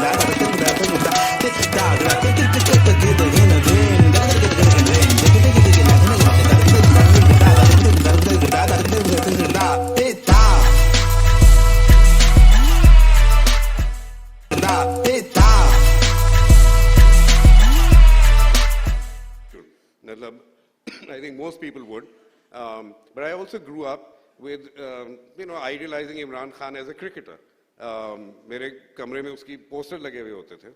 I think most people would. But I also grew up with, idealizing Imran Khan as a cricketer. मेरे कमरे में उसकी poster लगे हुए होते थे.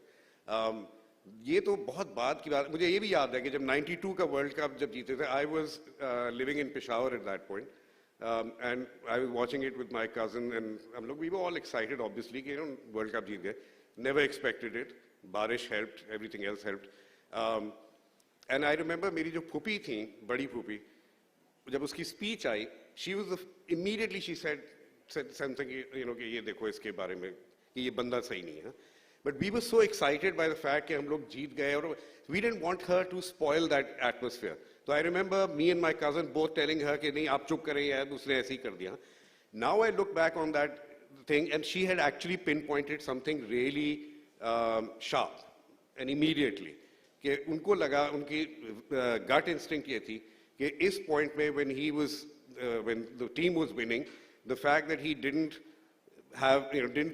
ये तो बहुत बाद की बात, मुझे ये भी याद है कि जब 92 का वर्ल्ड कप जब जीते थे, I was living in Peshawar at that point. And I was watching it with my cousin, and we were all excited, obviously, कि World Cup जीत गए. Never expected it. Barish helped, everything else helped. And I remember मेरी जो फूफी थी, बड़ी फूफी, जब उसकी speech I, she was immediately she said something, कि ये देखो इसके बारे में, कि ये बंदा सही नहीं है. But we were so excited by the fact कि हम लोग जीत गए, और we didn't want her to spoil that atmosphere. So I remember me and my cousin both telling her कि नहीं आप चुप करें यार, उसने ऐसे ही कर दिया. Now I look back on that thing, and she had actually pinpointed something really sharp and immediately. कि उनको लगा, उनकी gut instinct ये थी कि इस point में when the team was winning, the fact that he didn't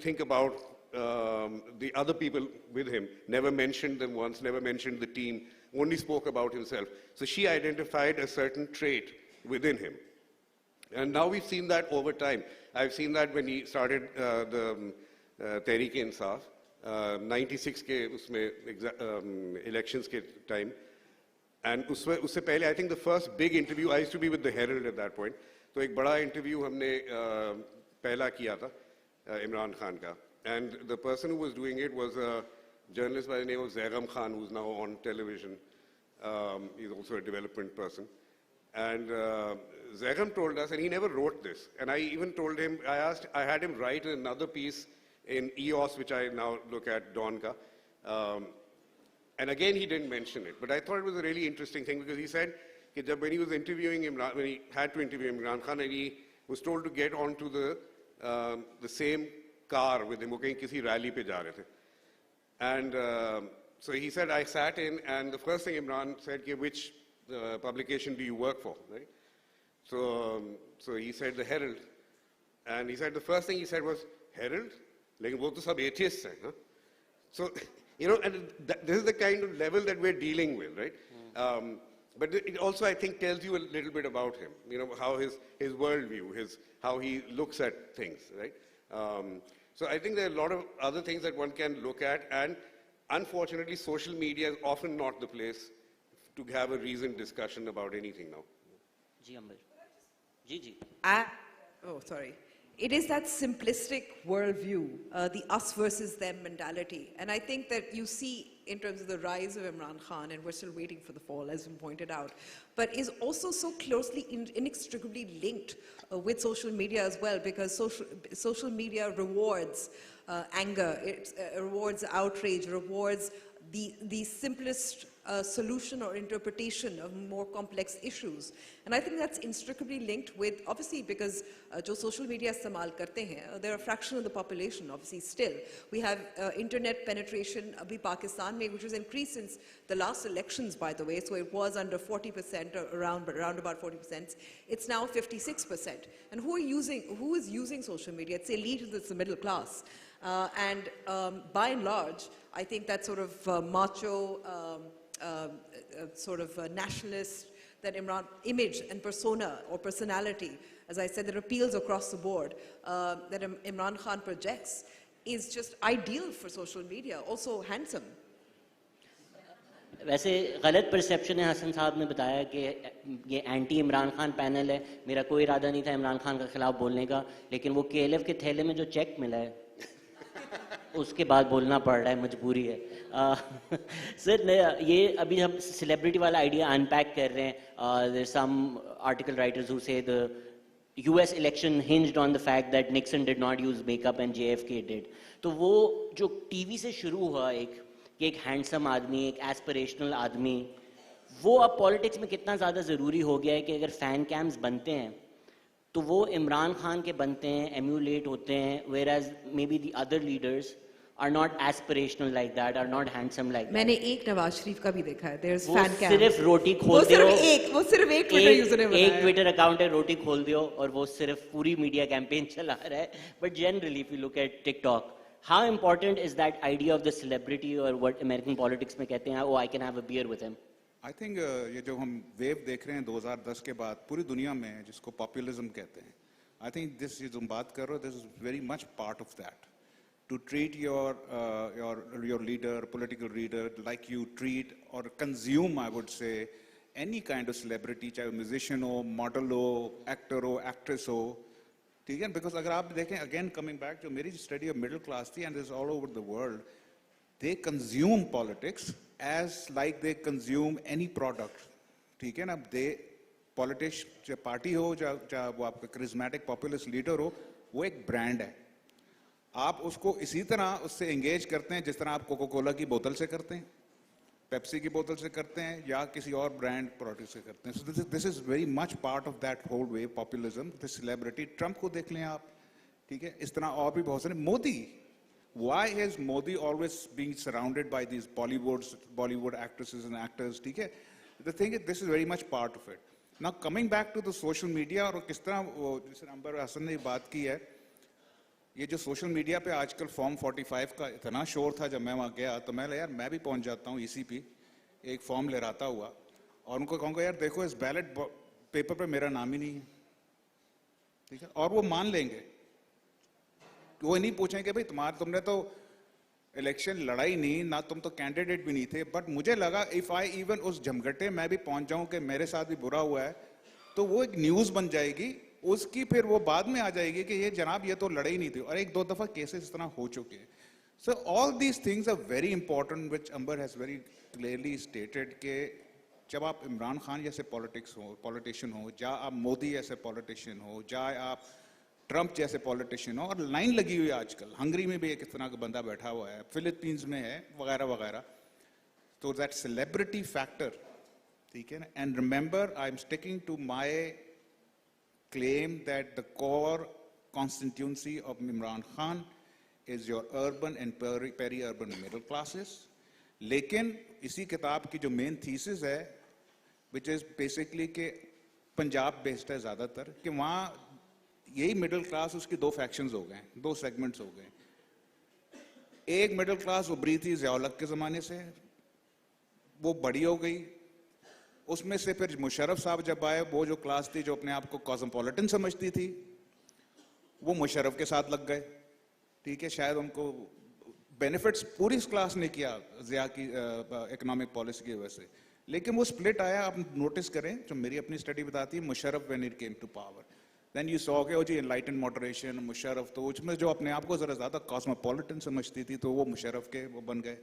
think about the other people with him, never mentioned them once, never mentioned the team, only spoke about himself. So she identified a certain trait within him. And now we've seen that over time. I've seen that when he started the Tehreek-e-Insaf, 96 के उसमें elections के time. And उससे पहले, I think the first big interview, I used to be with the Herald at that point. तो एक बड़ा interview हमने पहला किया था Imran Khan का. And the person who was doing it was a journalist by the name of Zaidi Khan, who's now on television. He's also a development person. And Zaidi told us, and he never wrote this. And I even told him, I had him write another piece in EOS, which I now look at, Dawn ka. And again, he didn't mention it. But I thought it was a really interesting thing, because he said that when he was interviewing Imran, when he had to interview Imran Khan, and he was told to get onto the same car with him, wo kahin kisi rally pe ja rahe the. And so he said, I sat in, and the first thing Imran said, which publication do you work for, right? So he said, the Herald. And he said, the first thing he said was, Herald? Lekin wo to sab atheists hain, huh? So, and this is the kind of level that we're dealing with, right? But it also, I think, tells you a little bit about him, how his worldview, how he looks at things, right? So I think there are a lot of other things that one can look at, and unfortunately, social media is often not the place to have a reasoned discussion about anything now. Ji, Amber. Ji. Sorry. It is that simplistic worldview, the us versus them mentality. And I think that you see in terms of the rise of Imran Khan, and we're still waiting for the fall, as you pointed out, but is also so closely, inextricably linked with social media as well, because social media rewards anger, it rewards outrage, rewards the simplest solution or interpretation of more complex issues. And I think that's inextricably linked with, obviously, because jo social media istemal karte hain, they're a fraction of the population, obviously, still. We have internet penetration, abhi Pakistan mein, which has increased since the last elections, by the way, so it was under 40%, or around about 40%. It's now 56%. And who is using social media? It's elite, it's the middle class. And by and large, I think that sort of macho, sort of nationalist, that Imran image and persona or personality, as I said, that appeals across the board, that Imran Khan projects, is just ideal for social media, also handsome. वैसे गलत perception है, हसन साहब ने बताया कि ये anti Imran Khan panel है. मेरा कोई इरादा नहीं था इमरान खान के खिलाफ बोलने का, लेकिन वो केएलएफ के थैले में जो चेक मिला है उसके बाद बोलना पड़ रहा है, मजबूरी है. सर, ये अभी हम सेलिब्रिटी वाला आइडिया अनपैक कर रहे हैं. There some article writers who say the US election hinged on the fact that Nixon did not use makeup and JFK did. तो वो जो टीवी से शुरू हुआ एक हैंडसम आदमी, एक एस्पिरेशनल आदमी, वो अब पॉलिटिक्स में कितना ज़्यादा ज़रूरी हो गया है कि अगर फ़ैन कैम्स बनते हैं तो वो इमरान खान के बनते हैं, एम्यूलेट होते हैं, whereas maybe the other leaders are not aspirational like that, are not handsome like that. मैंने एक नवाज शरीफ का भी देखा है. There's वो fan cam. सिर्फ रोटी वो खोल दियो. सिर्फ एक Twitter user ने बनाया. एक Twitter account है, रोटी खोल दियो और वो सिर्फ पूरी media campaign चला रहा है. But generally, if you look at TikTok, how important is that idea of the celebrity or what American politics में कहते हैं, oh, I can have a beer with him? I think ये जो हम wave देख रहे हैं 2010 के बाद पूरी दुनिया में जिसको पॉपुलिज्म कहते हैं, I think this ये जो बात कर रहे हो, this is very much part of that. To treat your leader, political leader, like you treat or consume, I would say, any kind of celebrity, चाहे musician हो, model हो, actor हो, actress हो, ठीक है? Because अगर आप देखें, again coming back, जो मेरी study of middle class थी, and this is all over the world, they consume politics as like they consume any product, ठीक है ना? They politics, चाहे party हो, चाहे वो आपका charismatic populist leader हो, वो एक brand है. आप उसको इसी तरह उससे एंगेज करते हैं जिस तरह आप कोका कोला की बोतल से करते हैं, पेप्सी की बोतल से करते हैं या किसी और ब्रांड प्रोडक्ट से करते हैं. So this is very much part of that whole way populism. The celebrity Trump को देख लें आप, ठीक है? इस तरह और भी बहुत सारे. Modi, why is Modi always being surrounded by these Bollywood actresses and actors, ठीक है? The thing is this is very much part of it. Now coming back to the social media, और किस तरह जैसे अंबर हसन ने बात की है, ये जो सोशल मीडिया पे आजकल फॉर्म 45 का इतना शोर था, जब मैं वहाँ गया तो मैं यार मैं भी पहुँच जाता हूँ ईसीपी एक फॉर्म ले रहा हुआ और उनको कहूँगा यार देखो इस बैलेट पेपर पे मेरा नाम ही नहीं है, ठीक है? और वो मान लेंगे, वो नहीं पूछेंगे भाई तुमने तो इलेक्शन लड़ाई नहीं ना, तुम तो कैंडिडेट भी नहीं थे. बट मुझे लगा इफ आई इवन उस झमघटे मैं भी पहुँच जाऊँ कि मेरे साथ भी बुरा हुआ है, तो वो एक न्यूज़ बन जाएगी, उसकी फिर वो बाद में आ जाएगी कि ये जनाब ये तो लड़ाई नहीं थी. और एक दो दफा केसेस इस तरह हो चुके हैं. So all these things are very important which Ambar has very clearly stated कि जब आप इमरान खान जैसे पॉलिटिशियन हो, या आप मोदी जैसे पॉलिटिशियन हो, या आप ट्रंप जैसे पॉलिटिशियन हो, और लाइन लगी हुई है आजकल, हंगरी में भी एक इस तरह का बंदा बैठा हुआ है, फिलीपींस में है, वगैरह वगैरह. तो दैट सेलिब्रिटी फैक्टर, ठीक है ना? And remember I am sticking to my claim that the core constituency of Imran Khan is your urban and peri-urban middle classes. लेकिन इसी किताब की जो मेन थीसिस है, which is basically कि पंजाब बेस्ड है ज़्यादातर, कि वहाँ यही मिडिल क्लास उसकी दो फैक्शंस हो गए, दो सेगमेंट्स हो गए. एक मिडिल क्लास उभरी थी ज़िया-उल-हक के ज़माने से, वो बड़ी हो गई. उसमें से फिर मुशर्रफ साहब जब आए, वो जो क्लास थी जो अपने आप को कॉस्मोपॉलिटन समझती थी, वो मुशर्रफ के साथ लग गए, ठीक है? शायद उनको बेनिफिट्स पूरी इस क्लास ने किया ज़िया की इकोनॉमिक पॉलिसी की वजह से, लेकिन वो स्प्लिट आया. आप नोटिस करें, जो मेरी अपनी स्टडी बताती है, Musharraf when it came to power, then you saw K G enlightened moderation, Musharraf, तो उसमें जो अपने आप को ज़रा ज़्यादा कॉस्मोपॉलिटन समझती थी, तो वो मुशर्रफ के वो बन गए.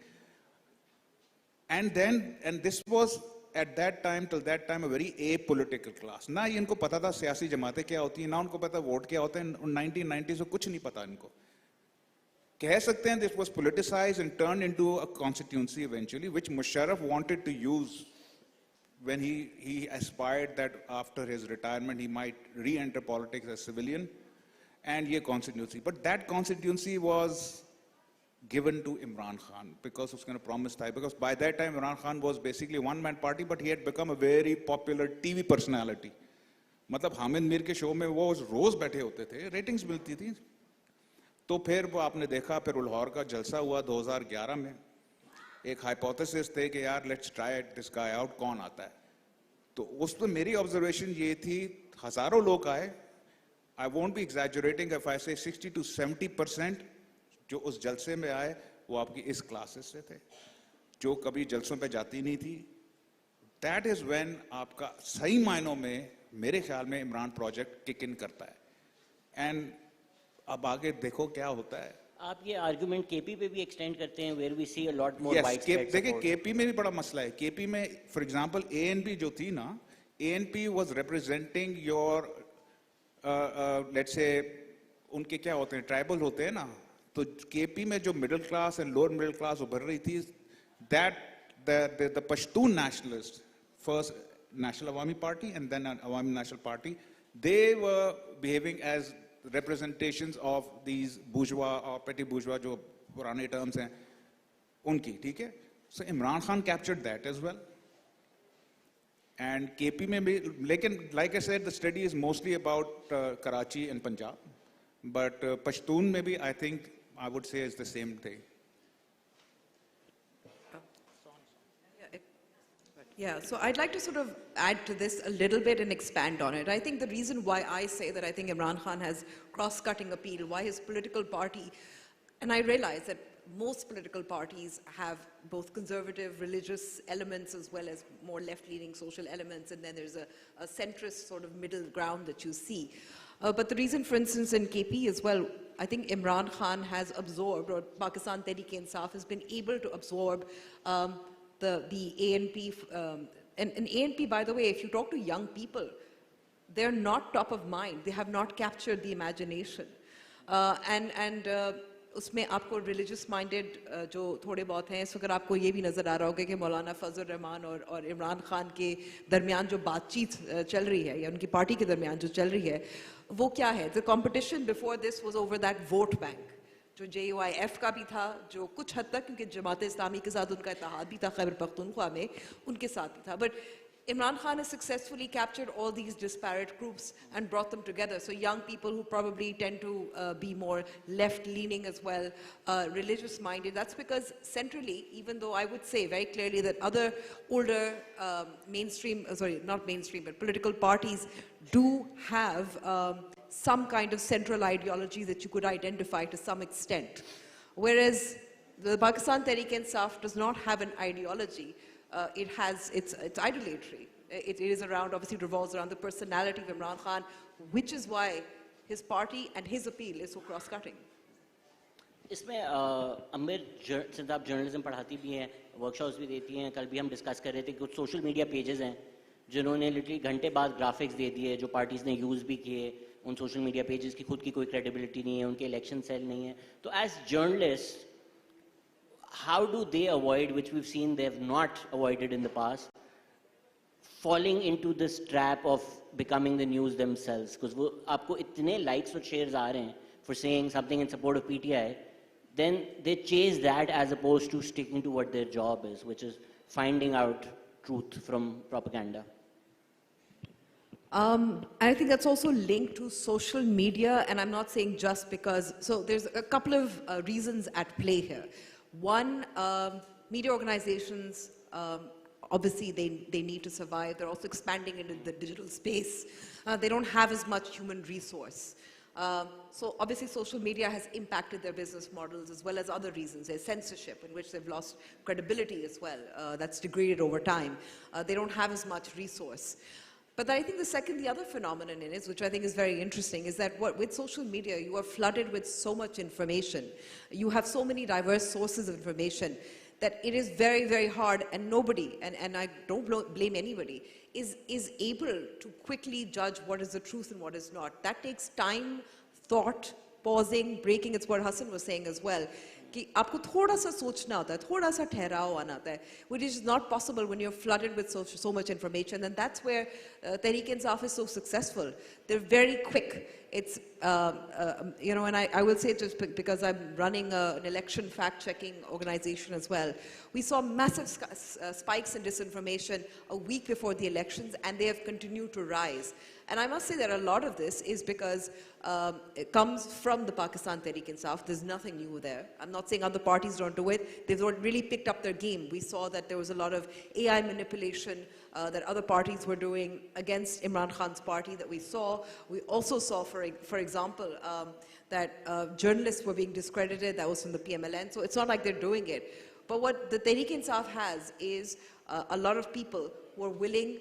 And this was at that time, till that time, a very apolitical class. ना इनको पता था सियासी जमातें क्या होती हैं, ना उनको पता वोट क्या होता है. 1990s में कुछ नहीं पता इनको. कह सकते हैं this was politicized and turned into a constituency eventually, which Musharraf wanted to use when he aspired that after his retirement he might re-enter politics as civilian, and ये constituency. But that constituency was given to Imran Khan because उसने promise था. Because by that time Imran Khan was basically one man party, but he had become a very popular TV personality. मतलब हामिद मीर के show में वो रोज बैठे होते थे, ratings मिलती थी. तो फिर वो आपने देखा, फिर लाहौर का जलसा हुआ 2011 में. एक हाइपोथेसिस थे कि यार let's try this guy out, कौन आता है. तो उस पर मेरी ऑब्जर्वेशन ये थी, हजारों लोग आए. I won't be exaggerating if I से 60 to 70% जो उस जलसे में आए वो आपकी इस क्लासेस से थे, जो कभी जलसों पे जाती नहीं थी. दैट इज व्हेन आपका सही मायनों में मेरे ख्याल में इमरान प्रोजेक्ट किक इन करता है. एंड अब आगे देखो क्या होता है. आप ये आर्गुमेंट केपी पे भी एक्सटेंड करते हैं, where we see a lot more widespread. देखिए केपी में भी बड़ा मसला है. केपी में फॉर एग्जांपल एएनपी जो थी ना, ANP was representing your let's say उनके क्या होते हैं, ट्राइबल होते हैं ना. तो केपी में जो middle class and lower middle class उभर रही थी, that the Pashtun nationalist, first National Awami Party and then Awami National Party, they were behaving as representations of these bourgeois or petty bourgeois जो पुराने terms हैं उनकी, ठीक है? So Imran Khan captured that as well. And KP में भी, लेकिन like I said, the study is mostly about Karachi and Punjab, but Pashtun में भी I think I would say it's the same thing. Yeah, so I'd like to sort of add to this a little bit and expand on it. I think the reason why I say that I think Imran Khan has cross-cutting appeal, why his political party, and I realize that most political parties have both conservative, religious elements as well as more left-leaning social elements, and then there's a centrist sort of middle ground that you see. But the reason, for instance, in KP as well, I think Imran Khan has absorbed, or Pakistan Tehreek-e-Insaf has been able to absorb the ANP, and ANP, by the way, if you talk to young people, they're not top of mind. They have not captured the imagination. उसमें आपको religious minded जो थोड़े बहुत हैं, इस वक्त आपको ये भी नज़र आ रहा होगा कि मौलाना फजल रहमान और इमरान खान के दरमियान जो बातचीत चल रही है या उनकी पार्टी के दरमियान जो चल रही है, वो क्या है? The competition before this was over that vote bank. जो JUIF का भी था, जो कुछ हद तक क्योंकि जमात इस्लामी के साथ उनका इत्तेहाद भी था खैबर पख्तूनख्वा में, उनके साथ भी था. But Imran Khan has successfully captured all these disparate groups and brought them together. So young people who probably tend to be more left-leaning as well, religious-minded. That's because centrally, even though I would say very clearly that other older but political parties do have some kind of central ideology that you could identify to some extent. Whereas the Pakistan Tehreek-e-Insaf does not have an ideology. It's idolatory. It is around, obviously revolves around the personality of Imran Khan, which is why his party and his appeal is so cross-cutting. इसमें अमीर सिंध आप journalism पढ़ाती भी हैं, workshops भी देती हैं. कल भी हम डिस्कस कर रहे थे कुछ सोशल मीडिया पेजेस हैं जिन्होंने लिटरली घंटे बाद ग्राफिक्स दे दिए जो पार्टीज ने यूज़ भी किए. उन सोशल मीडिया पेजेस की खुद की कोई क्रेडिबिलिटी नहीं है, उनके इलेक्शन सेल नहीं है. तो as journalist, how do they avoid, which we've seen they have not avoided in the past, falling into this trap of becoming the news themselves? Because वो आपको इतने likes और shares आ रहे हैं for saying something in support of PTI, then they chase that as opposed to sticking to what their job is, which is finding out truth from propaganda. I think that's also linked to social media, and I'm not saying just because, so there's a couple of reasons at play here. One, media organizations, obviously they need to survive. They're also expanding into the digital space. They don't have as much human resource. So obviously social media has impacted their business models as well as other reasons. There's censorship in which they've lost credibility as well. That's degraded over time. They don't have as much resource. But I think the other phenomenon in it, which I think is very interesting, is that with social media, you are flooded with so much information. You have so many diverse sources of information that it is very, very hard, and nobody, and I don't blame anybody, is able to quickly judge what is the truth and what is not. That takes time, thought, pausing, breaking. It's what Hasan was saying as well. कि आपको थोड़ा सा सोचना होता है, थोड़ा सा ठहराव आना होता है, which is not possible when you're flooded with so much information, and that's where Tehreek-e-Insaf is so successful. They're very quick. It's, and I will say just because I'm running an election fact-checking organization as well, we saw massive spikes in disinformation a week before the elections, and they have continued to rise. And I must say that a lot of this is because it comes from the Pakistan Tehreek-e-Insaf. There's nothing new there. I'm not saying other parties don't do it. They've really picked up their game. We saw that there was a lot of AI manipulation that other parties were doing against Imran Khan's party that we saw. We also saw, for example, that journalists were being discredited. That was from the PMLN. So it's not like they're doing it. But what the Tehreek-e-Insaf has is a lot of people who are willing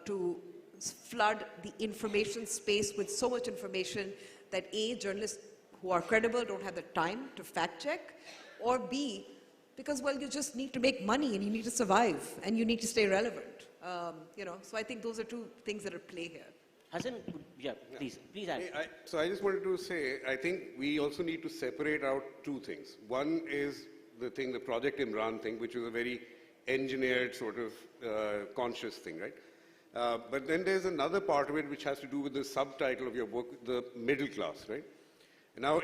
to flood the information space with so much information that A, journalists who are credible don't have the time to fact check, or B, because, well, you just need to make money and you need to survive and you need to stay relevant. So I think those are two things that are at play here. Hasan, yeah, please add. So I just wanted to say, I think we also need to separate out two things. One is the Project Imran thing, which is a very engineered sort of conscious thing, right? But then there's another part of it which has to do with the subtitle of your book, the middle class, right? Now,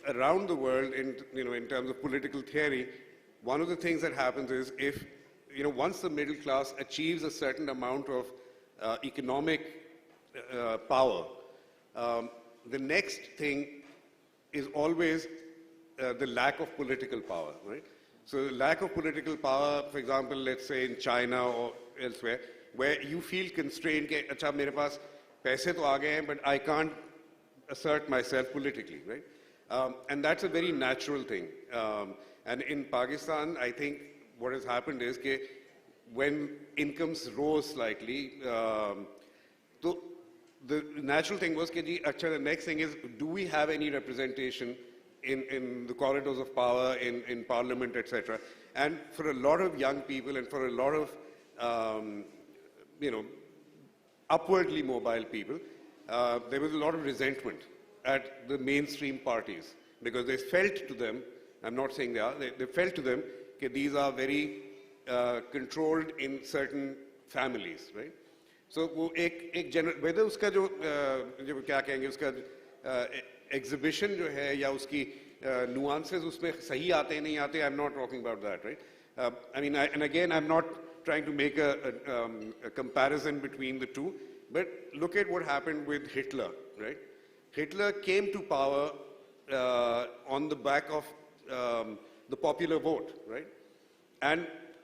around the world, in terms of political theory, one of the things that happens is if, once the middle class achieves a certain amount of economic power, the next thing is always the lack of political power, right? So the lack of political power, for example, let's say in China or elsewhere, where you feel constrained, कि अच्छा मेरे पास पैसे तो आ गए हैं, but I can't assert myself politically, right? And that's a very natural thing. And in Pakistan, I think what has happened is that when incomes rose slightly, so the natural thing was that the next thing is, do we have any representation in the corridors of power, in parliament, etc.? And for a lot of young people and for a lot of, upwardly mobile people, there was a lot of resentment at the mainstream parties because they felt to them, I'm not saying they are, they felt to them that these are very controlled in certain families, right? So वो एक general, whether उसका जो क्या कहेंगे उसका exhibition जो है या उसकी nuances उसमें सही आते हैं नहीं आते, I'm not talking about that, right? And again, I'm not trying to make a comparison between the two, but look at what happened with Hitler, right? Hitler came to power on the back of the popular vote, right?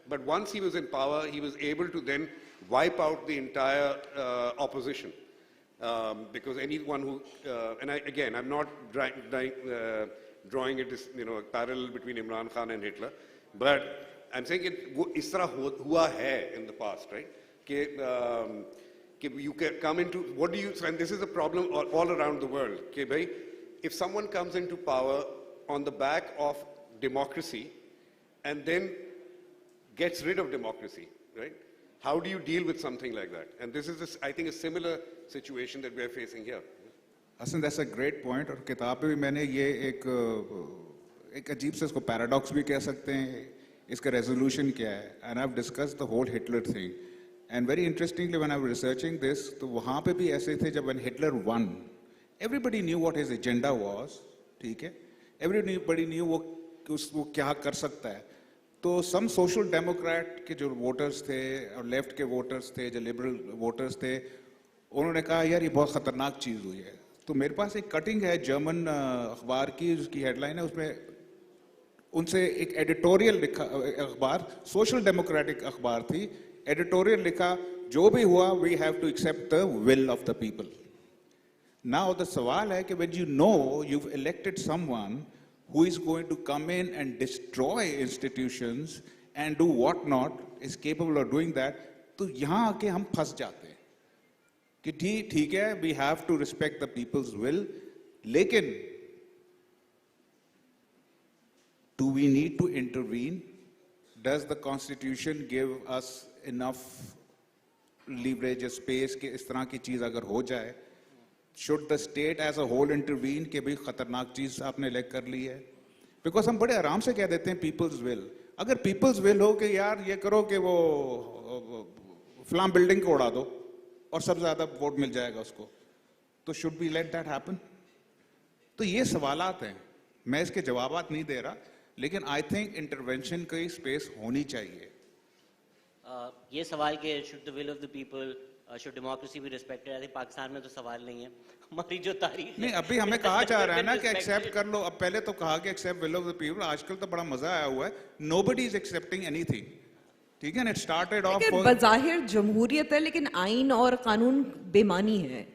But once he was in power, he was able to then wipe out the entire opposition. Because anyone who, I'm not drawing a parallel between Imran Khan and Hitler, but I'm saying is tarah hua hai in the past, right? You can come into, what do you, and this is a problem all around the world, if someone comes into power on the back of democracy and then gets rid of democracy, right? How do you deal with something like that? And this is, I think, a similar situation that we are facing here. Hasan, that's a great point. और किताब में भी मैंने ये एक अजीब से इसको paradox भी कह सकते हैं. इसका resolution क्या है? And I've discussed the whole Hitler thing. And very interestingly, when I was researching this, तो वहाँ पे भी ऐसे थे जब when Hitler won, everybody knew what his agenda was, ठीक है? Everybody knew वो क्या कर सकता है. तो some social democrat के जो voters थे और left के voters थे, जो liberal voters थे, उन्होंने कहा यार ये बहुत खतरनाक चीज हुई है. तो मेरे पास एक कटिंग है जर्मन अखबार की, उसकी हेडलाइन है, उसमें उनसे एक एडिटोरियल लिखा, अखबार सोशल डेमोक्रेटिक अखबार थी, एडिटोरियल लिखा, जो भी हुआ we have to accept the will of the people. Now the सवाल है कि when you know you've elected someone who is going to come in and destroy institutions and do what not, is capable of doing that, तो यहाँ आके हम फंस जाते हैं कि ठीक है, we have to respect the people's will, लेकिन do we need to intervene? Does the constitution give us enough leverage, space कि इस तरह की चीज अगर हो जाए, should the state as a whole intervene कि भाई खतरनाक चीज आपने elect कर ली है? Because हम बड़े आराम से कह देते हैं people's will. अगर people's will हो कि यार ये करो कि वो फलां बिल्डिंग को उड़ा दो और सबसे ज्यादा वोट मिल जाएगा उसको, तो should we let that happen? तो ये सवालात हैं, मैं इसके जवाबात नहीं दे रहा, लेकिन I think intervention की space होनी चाहिए. ये सवाल के should the will of the people, should democracy be respected, I think Pakistan में तो सवाल नहीं है. हमारी जो तारीख नहीं, अभी हमें कहा जा रहा है ना कि accept कर लो. अब पहले तो कहा कि accept will of the people, आजकल तो बड़ा मजा आया हुआ है. Nobody is accepting anything. ठीक है ना? It started off. बज़ाहिर जमहूरियत है, लेकिन आइन और कानून बेमानी है.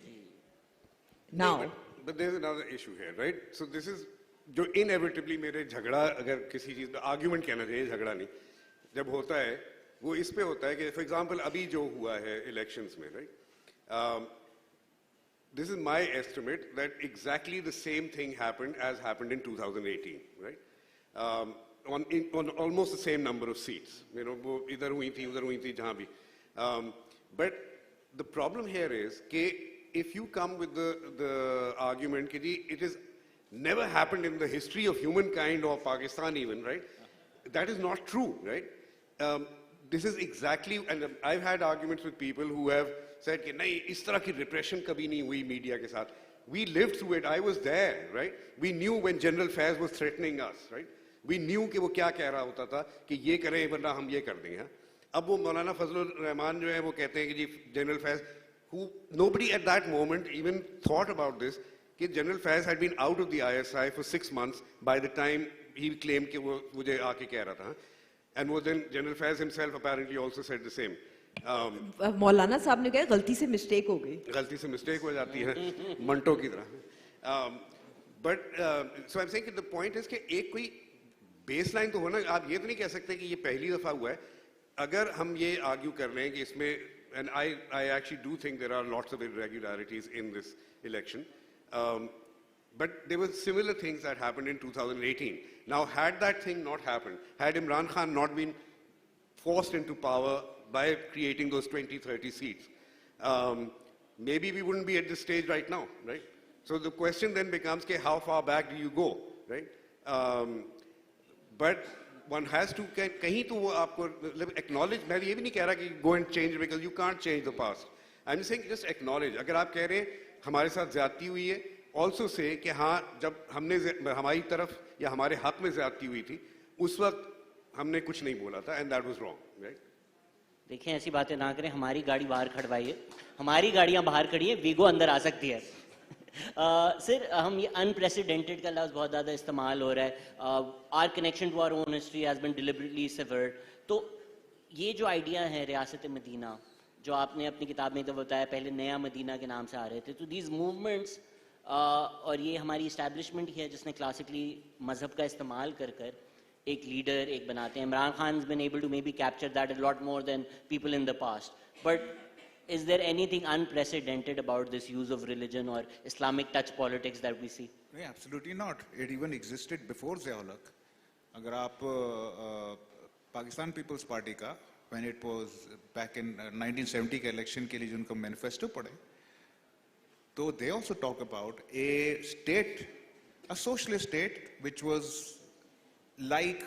Now, but there's another issue here, right? So this is जो inevitably मेरे झगड़ा, अगर किसी चीज का argument कहना चाहिए, झगड़ा नहीं, जब होता है वो इस पे होता है कि for example अभी जो हुआ है elections में, right? This is my estimate that exactly the same thing happened as happened in 2018, right? On almost the same number of seats, वो इधर हुई थी उधर हुई थी जहाँ भी. But the problem here is कि if you come with the argument कि it has never happened in the history of humankind or Pakistan even, right? That is not true, right? This is exactly, and I've had arguments with people who have said कि नहीं इस तरह की repression कभी नहीं हुई media के साथ. We lived through it. I was there, right? We knew when General Faiz was threatening us, right? We knew कि वो क्या कह रहा होता था कि ये करें वरना हम ये कर देंगे. अब वो मौलाना फजलुर रहमान जो है वो कहते हैं कि जी General Faiz, who nobody at that moment even thought about this, कि General Faiz had been out of the ISI for 6 months by the time he claimed कि वो मुझे आके कह रहा था. And then General Faiz himself apparently also said the same. मौलाना साहब ने कहा गलती से मिस्टेक हो गई. गलती से मिस्टेक हो जाती है मंटो की तरह. But so I'm saying that the point is कि एक कोई baseline तो होना. आप ये तो नहीं कह सकते कि ये पहली दफा हुआ है. अगर हम ये argue कर रहे हैं कि इसमें, and I actually do think there are lots of irregularities in this election. But there were similar things that happened in 2018. Now, had that thing not happened, had Imran Khan not been forced into power by creating those 20-30 seats, maybe we wouldn't be at this stage right now, right? So the question then becomes, okay, how far back do you go, right? But one has to, kahin to wo aapko acknowledge, मैं ये भी नहीं कह रहा कि go and change because you can't change the past. I'm just saying just acknowledge. अगर आप कह रहे हैं हमारे साथ ज्यादती हुई है, also say कि हाँ जब हमने हमारी तरफ या हमारे हक में ज्यादती हुई थी, उस वक्त हमने कुछ नहीं बोला था, and that was wrong, right? देखिए ऐसी बातें ना करें. हमारी गाड़ी बाहर खड़वाइए. हमारी गाड़ियां बाहर खड़ी है, वीगो अंदर आ सकती है. सर हम ये अनप्रेसिडेंटेड का लफ्ज़ बहुत ज़्यादा इस्तेमाल हो रहा है. Our connection to our own history has been deliberately severed. तो ये जो आइडिया है रियासत मदीना, जो आपने अपनी किताब में तो बताया पहले नया मदीना के नाम से आ रहे थे, तो दीज मूवमेंट्स और ये हमारी इस्टेब्लिशमेंट ही है जिसने क्लासिकली मजहब का इस्तेमाल कर कर एक लीडर एक बनाते हैं. Imran Khan has been able to maybe capture that a lot more than people in the past. But is there anything unprecedented about this use of religion or Islamic touch politics that we see? No, absolutely not. It even existed before Zia-ul-Haq. अगर आप Pakistan peoples party का when it was back in 1970 के election के लिए जिनको manifesto पढ़े, तो they also talk about a state, a socialist state which was like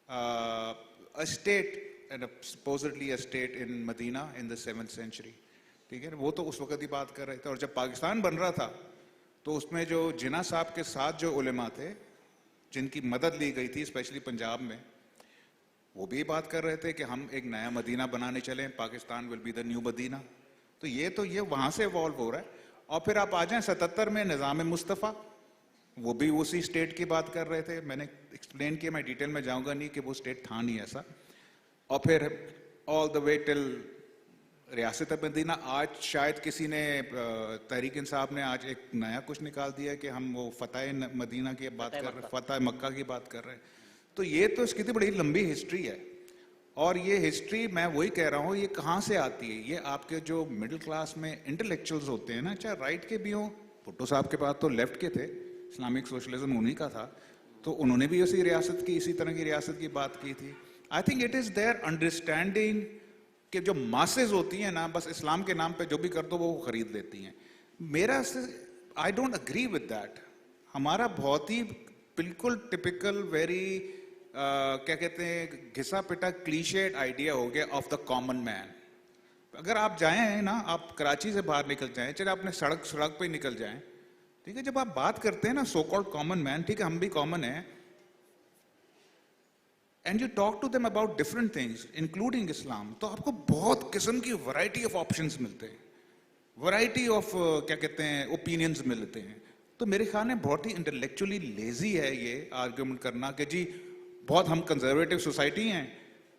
a state and supposedly a state in Medina in the 7th century. ठीक है, वो तो उस वक्त ही बात कर रहे थे. और जब पाकिस्तान बन रहा था तो उसमें जो जिन्ना साहब के साथ जो उलेमा थे जिनकी मदद ली गई थी स्पेशली पंजाब में, वो भी बात कर रहे थे कि हम एक नया मदीना बनाने चले, Pakistan will be the new Medina. तो ये वहां से इवॉल्व हो रहा है. और फिर आप आ जाएं 77 में निज़ाम मुस्तफ़ा, वो भी उसी स्टेट की बात कर रहे थे. मैंने एक्सप्लेन किया, मैं डिटेल में जाऊंगा नहीं कि वो स्टेट था नहीं ऐसा. और फिर ऑल द वे टिल रियासत मदीना. आज शायद किसी ने तहरीक इंसाफ ने आज एक नया कुछ निकाल दिया कि हम वो फतेह मदीना की बात कर रहे हैं, फतेह मक्का की बात कर रहे हैं. तो ये तो इसकी तो बड़ी लंबी हिस्ट्री है. और ये हिस्ट्री मैं वही कह रहा हूँ, ये कहाँ से आती है? ये आपके जो मिडिल क्लास में इंटेलेक्चुअल्स होते हैं ना, चाहे राइट के भी हों, भुट्टो साहब के पास तो लेफ्ट के थे, इस्लामिक सोशलिज्म उन्हीं का था, तो उन्होंने भी उसी रियासत की, इसी तरह की रियासत की बात की थी. I think it is their understanding कि जो मासेज होती हैं ना, बस इस्लाम के नाम पे जो भी कर दो वो खरीद लेती हैं. मेरा I don't agree with that. हमारा बहुत ही बिल्कुल टिपिकल वेरी क्या कहते हैं घिसा पिटा क्लीशेड आइडिया हो गया ऑफ द कॉमन मैन. अगर आप जाएं ना, आप कराची से बाहर निकल जाएं, चाहे आपने सड़क पे निकल जाएं, ठीक है, जब आप बात करते हैं ना सो कॉल्ड कॉमन मैन, ठीक है हम भी कॉमन हैं, and you talk to them about different things including Islam, तो आपको बहुत किस्म की वैरायटी ऑफ ऑप्शंस मिलते हैं, वैरायटी ऑफ क्या कहते हैं ओपिनियंस मिलते हैं. तो मेरे ख्याल में बहुत ही इंटेलेक्चुअली लेजी है ये आर्ग्यूमेंट करना कि जी बहुत हम कंजर्वेटिव सोसाइटी हैं,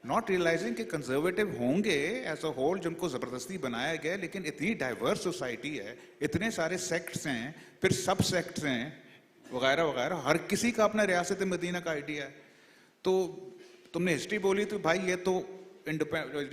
नॉट रियलाइजिंग कि कंजर्वेटिव होंगे एज अ होल जिनको ज़बरदस्ती बनाया गया, लेकिन इतनी डाइवर्स सोसाइटी है, इतने सारे सेक्ट्स हैं, फिर सब सेक्ट्स हैं वगैरह वगैरह, हर किसी का अपना रियासत मदीना का आइडिया है. तो तुमने हिस्ट्री बोली तो भाई ये तो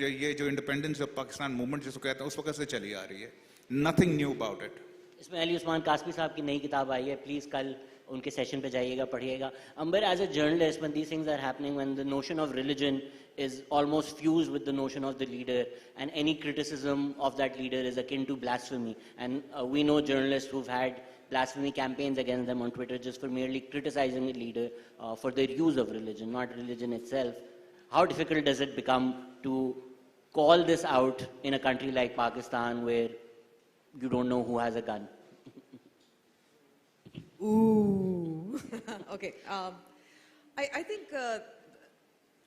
ये जो इंडिपेंडेंस ऑफ पाकिस्तान मूवमेंट जिसको कहते हैं उस वक्त से चली आ रही है. Nothing knew about it. इसमें अली उस्मान कासमी साहब की नई किताब आई है, प्लीज़ कल उनके सेशन पे जाइएगा, पढ़िएगा. Ambar, as a journalist when these things are happening, when the notion of religion is almost fused with the notion of the leader and any criticism of that leader is akin to blasphemy, and we know journalists who've had blasphemy campaigns against them on Twitter just for merely criticizing the leader for their use of religion, not religion itself. How difficult does it become to call this out in a country like Pakistan where you don't know who has a gun? Ooh. Okay. I think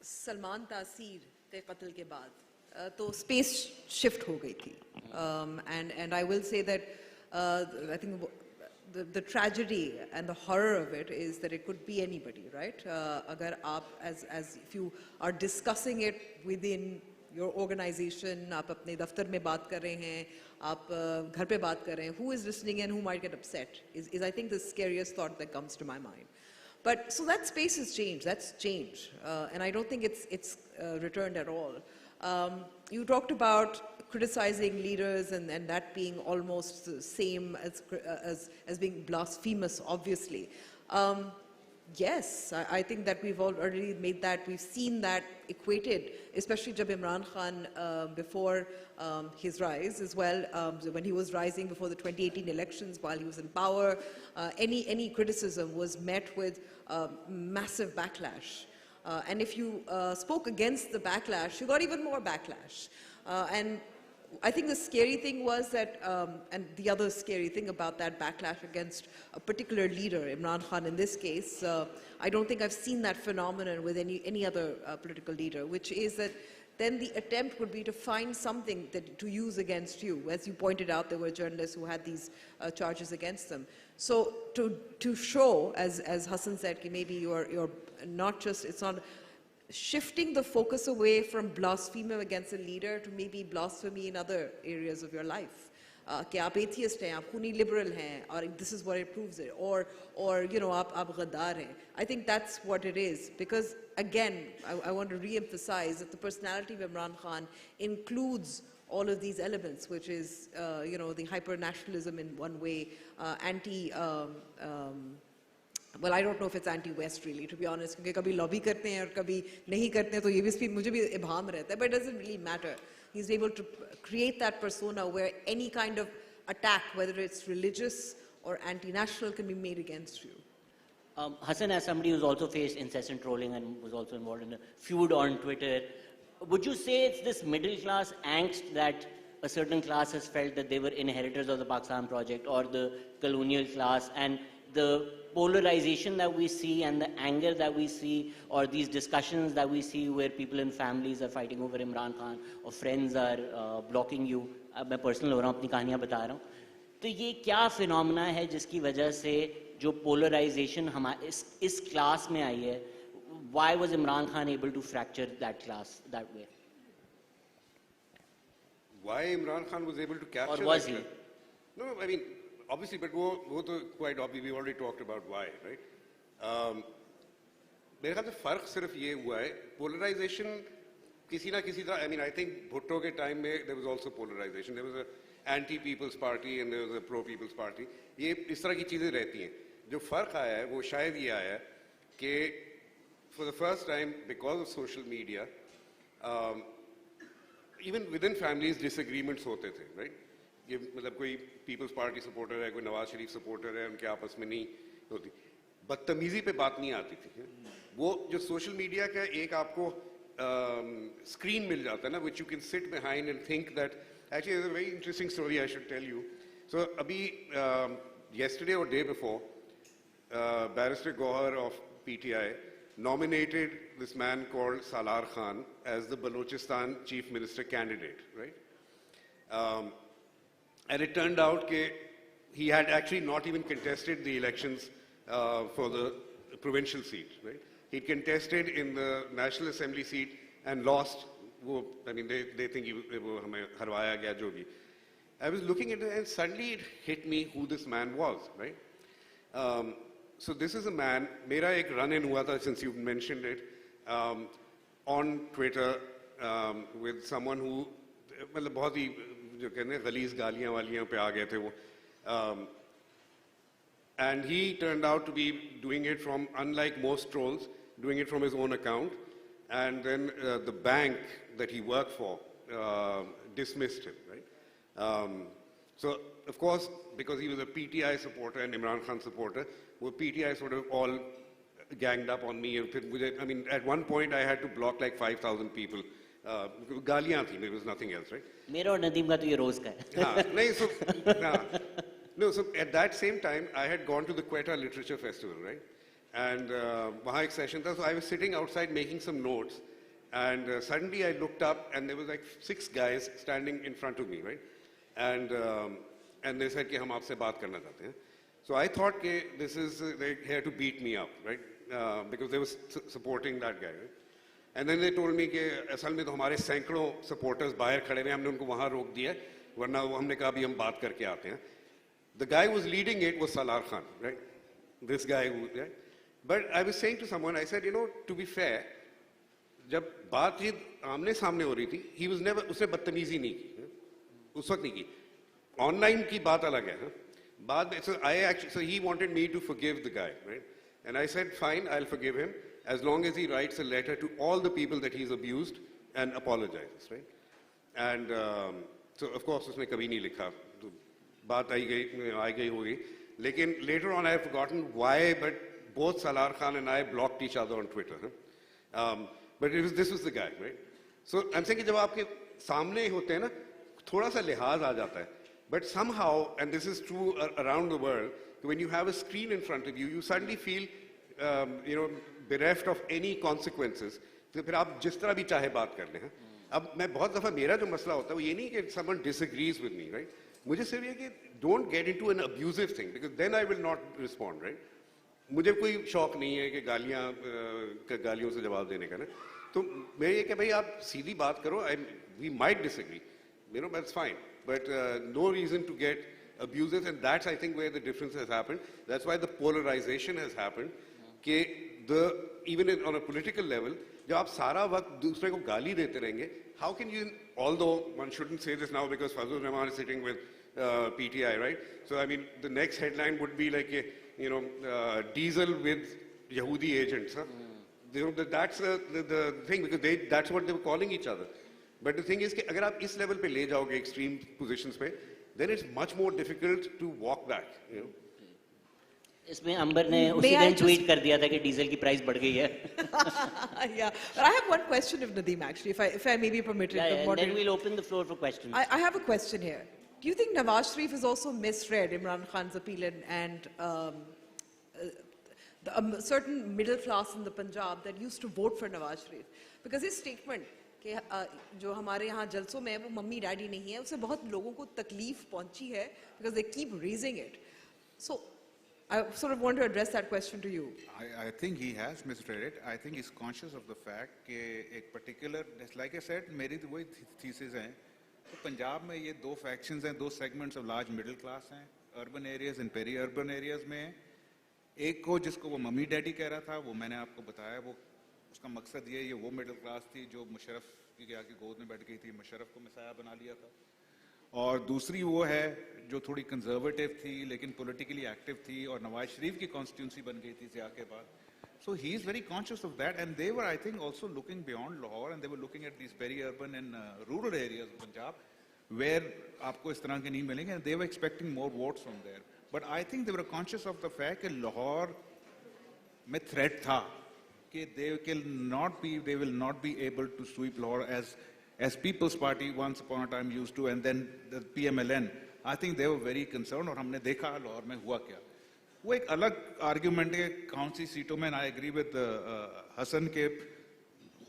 Salman Taseer के कत्ल के बाद तो space shift हो गई थी. And I will say that I think the tragedy and the horror of it is that it could be anybody, right? अगर आप as if you are discussing it within your organization, आप अपने दफ्तर में बात कर रहे हैं, आप घर पे बात कर रहे हैं, who is listening and who might get upset is I think the scariest thought that comes to my mind. But so that space has changed. That's change, and I don't think it's returned at all. You talked about criticizing leaders and that being almost the same as being blasphemous, obviously. Yes, I think that we've already made that, we've seen that equated, especially Jab Imran Khan before his rise as well, when he was rising before the 2018 elections while he was in power, any criticism was met with massive backlash. And if you spoke against the backlash, you got even more backlash. And I think the scary thing was that, and the other scary thing about that backlash against a particular leader, Imran Khan in this case, I don't think I've seen that phenomenon with any other political leader, which is that then the attempt would be to find something to use against you. As you pointed out, there were journalists who had these charges against them. So to show, as Hasan said, कि maybe you're not just, it's not shifting the focus away from blasphemy against a leader to maybe blasphemy in other areas of your life. कि आप atheist हैं, आप खूनी liberal हैं, or this is what it proves it, or you know आप गद्दार हैं. I think that's what it is, because again I want to re-emphasize that the personality of Imran Khan includes all of these elements, which is you know, the hyper-nationalism in one way, well, I don't know if it's anti-West really, to be honest, क्योंकि कभी lobby करते हैं और कभी नहीं करते हैं, तो ये भी मुझे भी इबाम रहता है, but it doesn't really matter. He's able to create that persona where any kind of attack, whether it's religious or anti-national, can be made against you. Hasan, as somebody who's also faced incessant trolling and was also involved in a feud on Twitter, would you say it's this middle-class angst that a certain class has felt that they were inheritors of the Pakistan project or the colonial class, and the polarization that we see and the anger that we see, or these discussions that we see where people in families are fighting over Imran Khan or friends are blocking you? मैं personal हो रहा हूँ, अपनी कहानियाँ बता रहा हूँ. तो ये क्या phenomena है जिसकी वजह से जो polarization हमारे इस class में आई है? Why was Imran Khan able to fracture that class that way? Why Imran Khan was able to capture? Or was he? No, I mean, obviously, but वो तो quite obvious. We already talked about why, right? मेरे ख्याल से फर्क सिर्फ ये हुआ है, polarization किसी ना किसी तरह. I mean, I think Bhutto के time में there was also polarization. There was a anti-people's party and there was a pro-people's party. ये इस तरह की चीजें रहती हैं. जो फर्क आया है वो शायद ये आया है कि for the first time, because of social media, even within families disagreements होते थे, right? ये मतलब कोई पीपल्स पार्टी सपोर्टर है, कोई नवाज शरीफ सपोर्टर है, उनके आपस में नहीं होती, बदतमीजी पे बात नहीं आती थी. वो जो सोशल मीडिया का एक आपको स्क्रीन मिल जाता है ना, which you can sit behind and think that actually there's a very interesting story I should tell you. So अभी yesterday or day before, Barrister Gohar of PTI nominated this man called Salar Khan as the Balochistan Chief Minister candidate, right? And it turned out that he had actually not even contested the elections for the provincial seat, right? He contested in the National Assembly seat and lost. I mean, they think हमें हरवाया गया जो भी. I was looking at it and suddenly it hit me who this man was, right? So this is a man, मेरा एक run-in हुआ था, since you mentioned it, on Twitter with someone who मतलब बहुत ही जो कहते हैं गलीज गालियाँ वालियाँ पे आ गए थे वो, and he turned out to be doing it from, unlike most trolls, doing it from his own account, and then the bank that he worked for dismissed him, right? So of course, because he was a PTI supporter and Imran Khan supporter, well, PTI sort of all ganged up on me. I mean, at one point I had to block like 5,000 people. गालियाँ थी, there was nothing else, right? मेरा और नदीम का तो ये रोज का है. हाँ, नहीं, so, हाँ. No, so at that same time, I had gone to the Quetta Literature Festival, right? And वहाँ एक session था, so I was sitting outside making some notes, and suddenly I looked up, and there was like 6 guys standing in front of me, right? And they said कि हम आपसे बात करना चाहते हैं. So I thought कि this is they're here to beat me up, right? Because they were supporting that guy, right? And then they told me कि असल में तो हमारे सैकड़ों supporters बाहर खड़े हैं, हमने उनको वहाँ रोक दिया, वरना हमने कहा अभी हम बात करके आते हैं. The guy who was leading it was Salar Khan, right? This guy who, right? But I was saying to someone, I said, you know, to be fair, जब बातचीत आमने सामने हो रही थी, he was never, उसने बदतमीजी नहीं की, उस वक्त नहीं की. Online की बात अलग है, so he wanted me to forgive the guy, right? And I said, fine, I'll forgive him as long as he writes a letter to all the people that he's abused and apologizes, right? And so of course उसने कभी नहीं लिखा. बात आई गई होगी, लेकिन later on I have forgotten why, but both Salar Khan and I blocked each other on Twitter. But this was the guy, right? So I'm saying कि जब आपके सामने होते हैं ना, थोड़ा सा लिहाज आ जाता है. But somehow, and this is true around the world, when you have a screen in front of you, you suddenly feel, you know, bereft of any consequences. तो फिर आप जिस तरह भी चाहे बात कर लें. अब मैं बहुत दफा मेरा जो मसला होता है वो ये नहीं कि someone disagrees with me, right? मुझे सिर्फ ये कि don't get into an abusive thing because then I will not respond, right? मुझे कोई शौक नहीं है कि गालियों से जवाब देने का ना. तो मैं ये कि भाई आप सीधी बात करो. We might disagree, you know, that's fine. But no reason to get abusive, and that's I think where the difference has happened. That's why the polarization has happened. कि even on a political level, जब आप सारा वक्त दूसरे को गाली देते रहेंगे, how can you? Although one shouldn't say this now because Fazlur Rahman is sitting with PTI, right? So I mean, the next headline would be like, you know, Diesel with Yahudi agents. Huh? You know, that's the thing because that's what they were calling each other. But the thing is कि अगर आप इस level पे ले जाओगे extreme positions पे, then it's much more difficult to walk back. You know. इसमें अंबर ने उसी दिन ट्वीट कर दिया था कि डीजल की प्राइस बढ़ गई है. Yeah, but I have one question of Nadeem actually, if I may be permitted. Yeah, and then we'll open the floor for questions. I have a question here. Do you think Nawaz Sharif has also misread Imran Khan's appeal and a certain middle class in the Punjab that used to vote for Nawaz Sharif? Because his statement कि जो हमारे यहाँ जलसों में है वो mummy daddy नहीं है, उससे बहुत लोगों को तकलीफ पहुंची है because they keep raising it. So I sort of want to address that question to you. I think he has misread it. I think he's conscious of the fact कि एक particular, like I said, मेरी तो वही thesis है. तो पंजाब में ये 2 factions हैं, 2 segments of large middle class हैं, urban areas and peri-urban areas में. एक को जिसको वो मम्मी डैडी कह रहा था, वो मैंने आपको बताया, वो उसका मकसद ये वो मिडिल क्लास थी जो मुशर्रफ की आके गोद में बैठ गई थी, मुशर्रफ को मिसाया बना लिया था. और दूसरी वो है जो थोड़ी कंजर्वेटिव थी लेकिन पॉलिटिकली एक्टिव थी और नवाज शरीफ की कॉन्स्टिट्यूंसी बन गई थी ज़िया के बाद. So he is very conscious of that, and they were, I think, also looking beyond Lahore, and they were looking at these peri-urban and rural areas of Punjab, where आपको इस तरह के नहीं मिलेंगे, and they were expecting more votes from there. But I think they were conscious of the fact that Lahore में threat था कि they will not be able to sweep Lahore as People's Party once upon a time used to, and then the PMLN. I think they were very concerned, और हमने देखा Lahore में हुआ क्या. वो एक अलग आर्ग्यूमेंट है कौन सी सीटों में. आई एग्री विद हसन के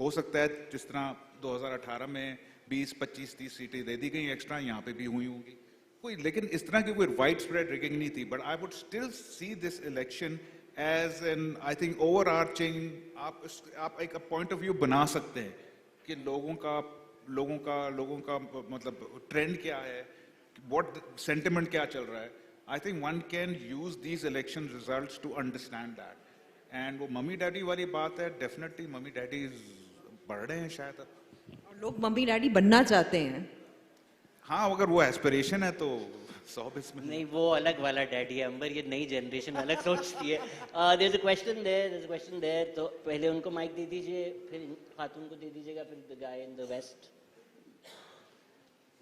हो सकता है जिस तरह 2018 में 20, 25, 30 सीटें दे दी गई एक्स्ट्रा, यहाँ पे भी हुई होंगी कोई, लेकिन इस तरह की कोई वाइड स्प्रेड रिगिंग नहीं थी. But I would still see this election as an, I think, overarching. आप एक पॉइंट ऑफ व्यू बना सकते हैं कि लोगों का मतलब ट्रेंड क्या है, व्हाट सेंटिमेंट क्या चल रहा है. I think one can use these election results to understand that. And वो मम्मी डैडी वाली बात है, definitely मम्मी डैडी बढ़ रहे हैं शायद. और लोग मम्मी डैडी बनना चाहते हैं. हाँ, अगर वो एस्पिरेशन है तो 100 में नहीं, वो अलग वाला डैडी है अंबर, ये नई जनरेशन अलग सोचती है. There's a question there. तो पहले उनको माइक दे दीजिए, फिर खातून को दे दीजिएगा, फिर the guy in the west.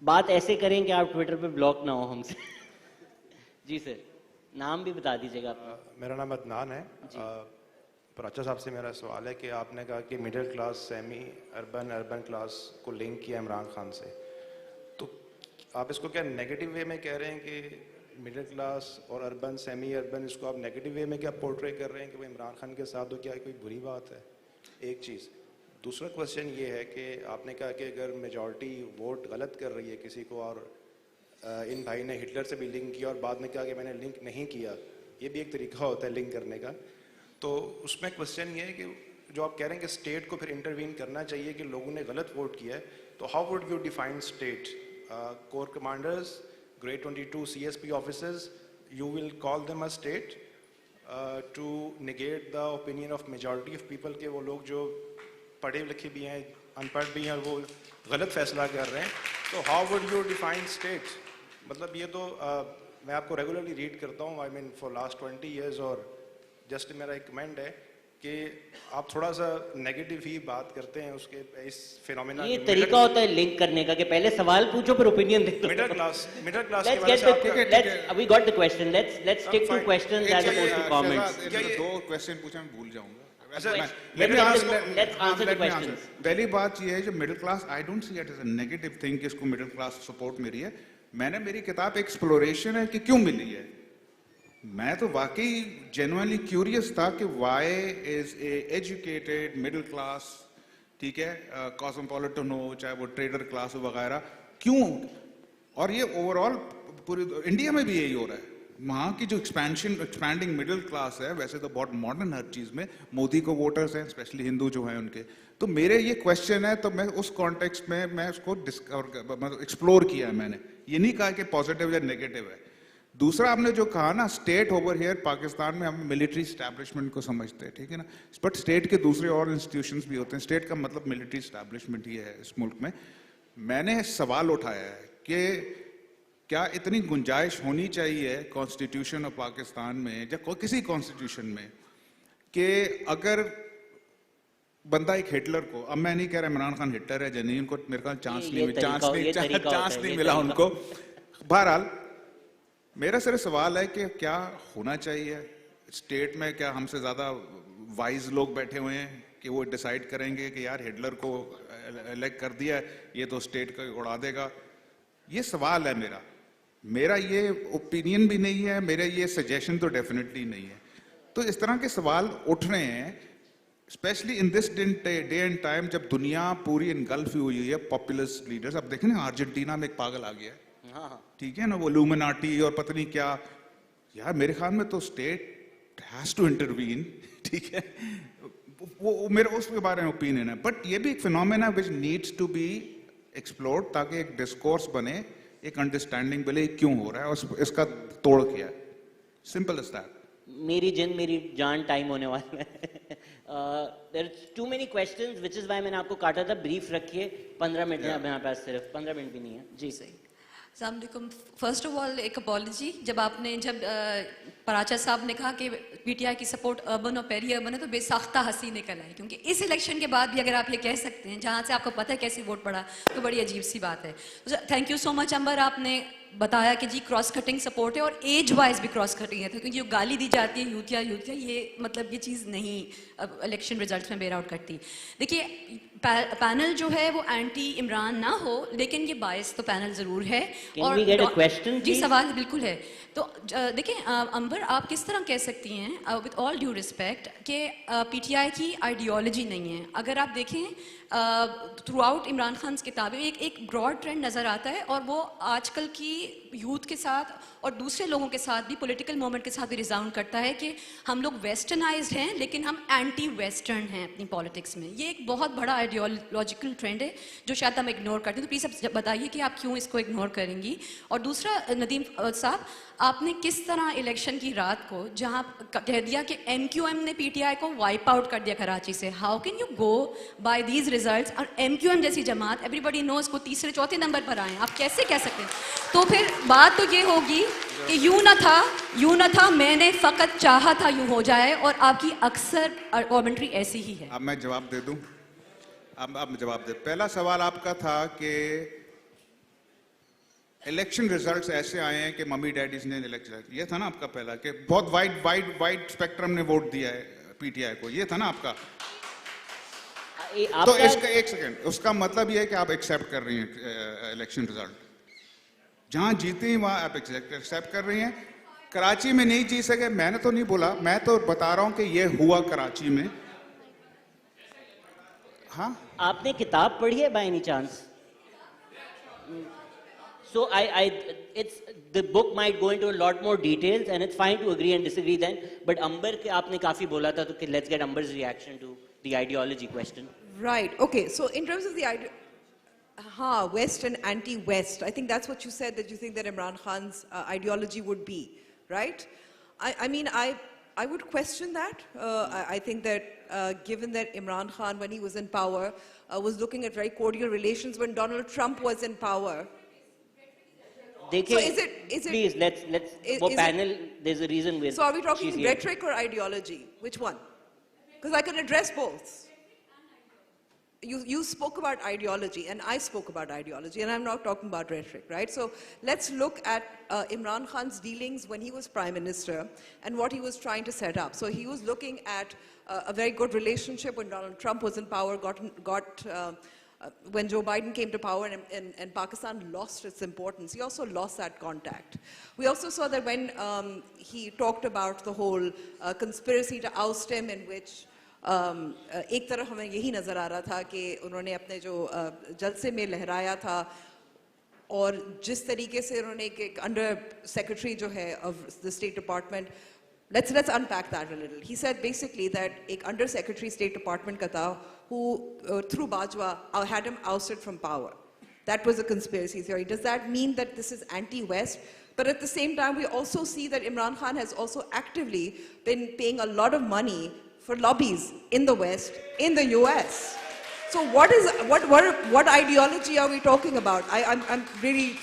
बात ऐसे करें कि आप ट्विटर पे ब्लॉक ना हो हमसे. जी सर, नाम भी बता दीजिएगा आप. मेरा नाम अदनान है. पराचा साहब से मेरा सवाल है कि आपने कहा कि middle class, semi urban class को लिंक किया इमरान खान से, तो आप इसको क्या नेगेटिव वे में कह रहे हैं कि मिडिल क्लास और अर्बन सेमी अर्बन इसको आप नेगेटिव वे में क्या पोर्ट्रे कर रहे हैं कि वो इमरान खान के साथ हो, क्या कोई बुरी बात है? एक चीज़। दूसरा क्वेश्चन ये है कि आपने कहा कि अगर मेजॉरिटी वोट गलत कर रही है किसी को, और इन भाई ने हिटलर से भी लिंक किया और बाद में कहा कि मैंने लिंक नहीं किया, ये भी एक तरीका होता है लिंक करने का। तो उसमें क्वेश्चन ये है कि जो आप कह रहे हैं कि स्टेट को फिर इंटरवीन करना चाहिए कि लोगों ने गलत वोट किया है, तो how would you define state? Core commanders, grade 22 CSP officers, you will call them a state to negate the opinion of majority of people के वो लोग जो पढ़े लिखे भी हैं अनपढ़ भी हैं वो गलत फैसला कर रहे हैं, तो how would you define state? मतलब ये तो मैं आपको रेगुलरली रीड करता हूँ, I mean for last 20 years, और जस्ट मेरा एक कमेंट है कि आप थोड़ा सा नेगेटिव ही बात करते हैं उसके इस फिनोमेना। ये तरीका होता है लिंक करने का कि पहले सवाल पूछो फिर ओपिनियन दे दो। मिडिल क्लास के let's बारे get the we got the question, let's stick to questions as opposed to comments. दो क्वेश्चन पूछा मैं भूल जाऊंगा। Let's answer the questions. पहली बात ये है जो middle class, I don't see it as a negative thing कि इसको मिडिल क्लास सपोर्ट मिली है। मैंने मेरी किताब एक्सप्लोरेशन है कि क्यों मिली है, मैं तो वाकई जेन्युइनली क्यूरियस था कि why is a educated middle class, ठीक है, कॉस्मोपॉलिटन हो चाहे वो ट्रेडर क्लास हो वगैरह, क्यों? और ये ओवरऑल पूरी इंडिया में भी यही हो रहा है। वहाँ की जो एक्सपैंडिंग मिडिल क्लास है, वैसे तो बहुत मॉडर्न हर चीज़ में, मोदी को वोटर्स हैं स्पेशली हिंदू जो हैं उनके, तो मेरे ये क्वेश्चन है तो मैं उस कॉन्टेक्स्ट में मैं उसको मतलब एक्सप्लोर किया है। मैंने ये नहीं कहा कि पॉजिटिव या नेगेटिव है। दूसरा आपने जो कहा ना, स्टेट ओवर हियर पाकिस्तान में हम मिलिट्री इस्टेब्लिशमेंट को समझते हैं, ठीक है ना, बट स्टेट के दूसरे और इंस्टीट्यूशंस भी होते हैं। स्टेट का मतलब मिलिट्री इस्टेब्लिशमेंट ही है इस मुल्क में। मैंने सवाल उठाया है कि क्या इतनी गुंजाइश होनी चाहिए कॉन्स्टिट्यूशन ऑफ पाकिस्तान में या किसी कॉन्स्टिट्यूशन में कि अगर बंदा एक हिटलर को, अब मैं नहीं कह रहा इमरान खान हिटलर है या नहीं, उनको मेरे ख्याल चांस नहीं मिला उनको। बहरहाल मेरा सिर्फ सवाल है कि क्या होना चाहिए स्टेट में, क्या हमसे ज़्यादा वाइज लोग बैठे हुए हैं कि वो डिसाइड करेंगे कि यार हिटलर को इलेक्ट कर दिया है ये तो स्टेट को उड़ा देगा? ये सवाल है मेरा ये ओपिनियन भी नहीं है, मेरा ये सजेशन तो डेफिनेटली नहीं है। तो इस तरह के सवाल उठ रहे हैं specially in this day and time जब दुनिया पूरी इनगल्फ हुई है पॉपुलिस्ट लीडर्स। अब देखें ना, अर्जेंटीना में एक पागल आ गया है, ठीक है ना, वो लूमिनाटी और पता नहीं क्या। यार मेरे ख्याल में तो स्टेट हैज टू इंटरवीन, ठीक है, वो मेरा उसके बारे में ओपिनियन है। बट ये भी एक phenomena which needs to be explored ताकि एक डिस्कोर्स बने, एक अंडरस्टैंडिंग मिले क्यों हो रहा है और इसका तोड़ क्या है। Simple as that. मेरी जान टाइम होने वाला है। There too many questions which is why मैंने आपको काटा था। ब्रीफ रखिए, 15 मिनट है हमारे पास, सिर्फ 15 मिनट भी नहीं है जी। सही। अस्सलामुअलैकुम। फर्स्ट ऑफ ऑल एक अपॉलजी, जब पराचा साहब ने कहा कि पीटीआई की सपोर्ट अर्बन और पेरी अर्बन है तो बेसाख्ता हंसी निकल आई, क्योंकि इस इलेक्शन के बाद भी अगर आप ये कह सकते हैं जहाँ से आपको पता है कैसे वोट पड़ा, तो बड़ी अजीब सी बात है। तो थैंक यू सो मच अंबर, आपने बताया कि जी क्रॉस कटिंग सपोर्ट है और एज वाइज भी क्रॉस कटिंग है, क्योंकि जो गाली दी जाती है यूथिया ये मतलब ये चीज़ नहीं अब इलेक्शन रिजल्ट्स में बेर आउट करती। देखिए पैनल जो है वो एंटी इमरान ना हो, लेकिन ये बायस तो पैनल ज़रूर है। और जी सवाल बिल्कुल है। तो देखिए अंबर, आप किस तरह कह सकती हैं विद ऑल ड्यू रिस्पेक्ट कि पीटीआई की आइडियोलॉजी नहीं है? अगर आप देखें थ्रू आउट इमरान खान की किताबें एक ब्रॉड ट्रेंड नज़र आता है, और वो आजकल की यूथ के साथ और दूसरे लोगों के साथ भी, पॉलिटिकल मूवमेंट के साथ भी रिजाउंड करता है कि हम लोग वेस्टर्नाइज्ड हैं लेकिन हम एंटी वेस्टर्न हैं अपनी पॉलिटिक्स में। ये एक बहुत बड़ा आइडियोलॉजिकल ट्रेंड है जो शायद हम इग्नोर करते हैं। तो प्लीज़ अब बताइए कि आप क्यों इसको इग्नोर करेंगी। और दूसरा, नदीम साहब, आपने किस तरह इलेक्शन की रात को जहां कह दिया कि एमक्यूएम ने पीटीआई को वाइप आउट कर दिया कराची से, how can you go by these results? और एमक्यूएम जैसी जमात एवरीबडी नोज को तीसरे चौथे नंबर पर आए, आप कैसे कह सकते हैं? तो फिर बात तो ये होगी कि यूं न था मैंने फकत चाहा था यूं हो जाए, और आपकी अक्सर कमेंट्री ऐसी ही है। अब मैं जवाब दे दूं। अब जवाब दे। पहला सवाल आपका था कि इलेक्शन रिजल्ट्स ऐसे आए हैं कि मम्मी डैडीज ने इलेक्शन, ये था ना आपका पहला, कि बहुत वाइड स्पेक्ट्रम ने वोट दिया है पीटीआई को, ये था ना आपका। तो इसका एक सेकंड, उसका मतलब ये है कि आप एक्सेप्ट कर रही हैं इलेक्शन रिजल्ट जहां जीते हैं वहां आप एक्सेप्ट कर रही हैं। कराची में नहीं जी सके, मैंने तो नहीं बोला, मैं तो बता रहा हूं कि ये हुआ कराची में। हाँ, आपने किताब पढ़ी है by any chance? So it's the book might go into a lot more details, and it's fine to agree and disagree then. But Amber के आपने काफी बोला था, तो let's get Amber's reaction to the ideology question. Right. Okay. So in terms of the idea, West and anti-West, I think that's what you said, that you think that Imran Khan's ideology would be, right? I mean, I would question that. I think that given that Imran Khan, when he was in power, was looking at very cordial relations when Donald Trump was in power. So is it please let's for panel, there's a reason with. So are we talking rhetoric or ideology? Which one? Because I can address both. You spoke about ideology and I spoke about ideology, and I'm not talking about rhetoric, right? So let's look at Imran Khan's dealings when he was Prime Minister and what he was trying to set up. So he was looking at a very good relationship when Donald Trump was in power, when Joe Biden came to power and Pakistan lost its importance. He also lost that contact. We also saw that when he talked about the whole conspiracy to oust him, in which एक तरफ हमें यही नज़र आ रहा था कि उन्होंने अपने जो जलसे में लहराया था और जिस तरीके से उन्होंने एक अंडर सेक्रेटरी जो है of the State Department, let's unpack that a little. He said basically that एक under secretary State Department का था who through Bajwa had him ousted from power. That was a conspiracy theory. Does that mean that this is anti-West? But at the same time, we also see that Imran Khan has also actively been paying a lot of money for lobbies in the West, in the US. So what ideology are we talking about? I'm really,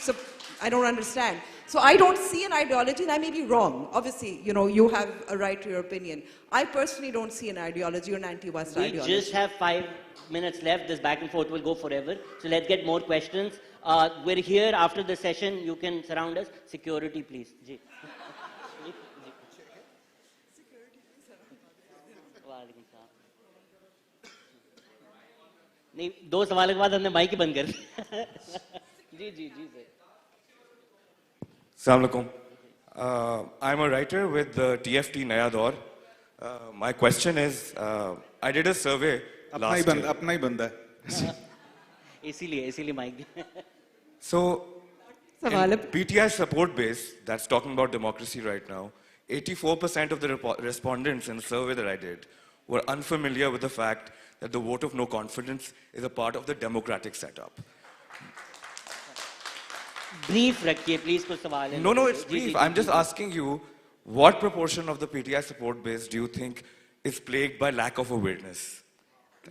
I don't understand. So I don't see an ideology, and I may be wrong. Obviously, you have a right to your opinion. I personally don't see an ideology or an anti-West ideology. We just have 5 minutes left. This back and forth will go forever. So let's get more questions. We're here after the session. You can surround us. Security, please. Ji. नहीं, 2 सवाल के बाद हमने mic ही बंद कर दिया। जी जी जी sir. Assalamu alaikum. I'm a writer with the TFT Naya Daur. My question is, I did a survey last year. अपना ही बंदा है। इसीलिए mic. So, in PTI support base, that's talking about democracy right now, 84% of the respondents in the survey that I did were unfamiliar with the fact that the vote of no confidence is a part of the democratic setup. Brief रखिए please, कुछ सवाल है। No, it's brief. I'm just asking you, what proportion of the PTI support base do you think is plagued by lack of awareness?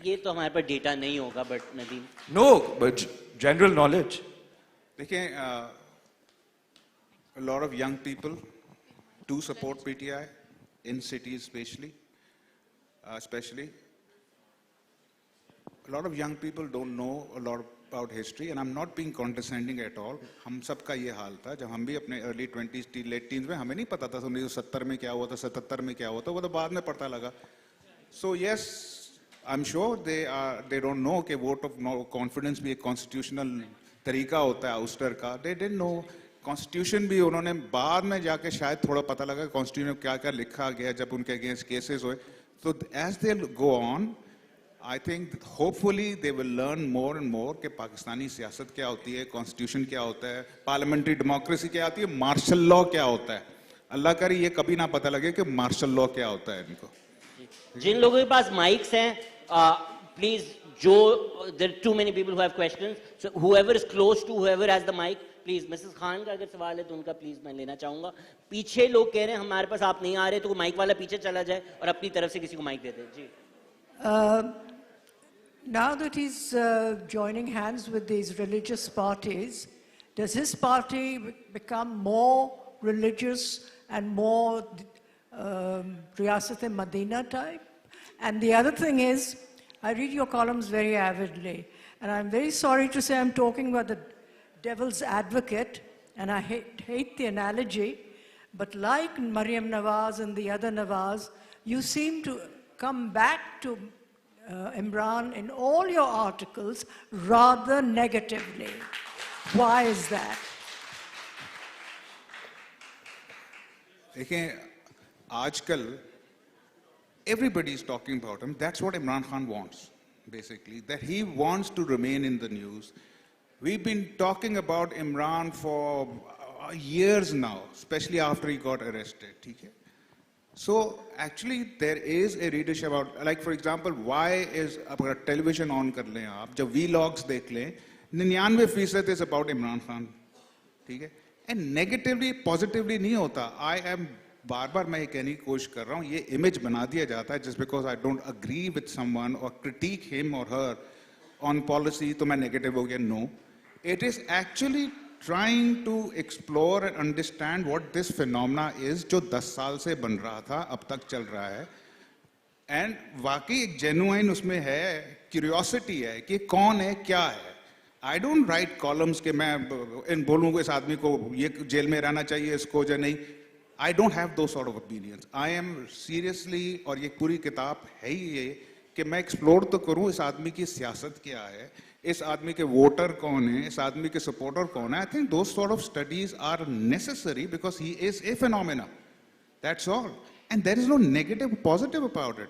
ये तो हमारे पास data नहीं होगा, but Nadeem. No, but general knowledge. देखिए, a lot of young people do support PTI in cities, especially. A lot of young people don't know a lot about history, and I'm not being condescending at all. हम सबका ये हाल था जब हम भी अपने early 20s, late teens में हमें नहीं पता था 1970 में क्या हुआ था, 77 में क्या हुआ था, वो तो बाद में पता लगा. So yes, I'm sure they don't know कि vote of no confidence भी एक constitutional तरीका होता है ouster का. They didn't know. Constitution भी उन्होंने बाद में जाके शायद थोड़ा पता लगा Constitution में क्या-क्या लिखा गया जब उनके against cases हुए. So as they go on, I think hopefully they will learn more and more कि पाकिस्तानी सियासत क्या होती है, Constitution क्या होता है, parliamentary democracy क्या होती है, martial law क्या होता है. अल्लाह करे ये कभी ना पता लगे कि martial law क्या होता है इनको. जिन लोगों के पास माइक्स हैं, please, there are too many people who have questions. So whoever is close to whoever has the mic, please. Mrs. Khan का अगर सवाल है तो उनका please मैं लेना चाहूँगा. पीछे लोग कह रहे हैं हमारे पास आप नहीं आ रहे, तो माइक वाला पीछे चला जाए और अपनी तरफ से किसी को माइक दे दे. जी. Now that he's joining hands with these religious parties, does his party become more religious and more Riyasat-e-Madina type? And the other thing is, I read your columns very avidly, and I'm very sorry to say I'm talking about the devil's advocate, and I hate the analogy, but like Maryam Nawaz and the other Nawaz, you seem to come back to Imran in all your articles rather negatively. Why is that? देखें आजकल everybody is talking about him. That's what Imran Khan wants, basically, that he wants to remain in the news. We've been talking about Imran for years now, especially after he got arrested. Okay? So actually there is a readership about, like for example, why is अगर television on कर लें आप, जब vlogs देख लें, 99% is about Imran Khan, ठीक है? And negatively, positively नहीं होता. I am बार-बार मैं ये कहने की कोशिश कर रहा हूँ, ये image बना दिया जाता है just because I don't agree with someone or critique him or her on policy, तो मैं negative हो गया. No, it is actually trying to explore and understand what this phenomena is, जो 10 साल से बन रहा था, अब तक चल रहा है. And वाकई एक genuine उसमें है, curiosity है कि कौन है, क्या है. I don't write columns कि मैं इन बोलूँ इस आदमी को ये जेल में रहना चाहिए, इसको या नहीं. I don't have those sort of opinions. I am seriously, और ये पूरी किताब है ही ये कि मैं explore तो करूँ इस आदमी की सियासत क्या है, इस आदमी के वोटर कौन है, इस आदमी के सपोर्टर कौन है. I think those sort of studies are necessary because he is a phenomena. That's all. And there is no negative, positive about it.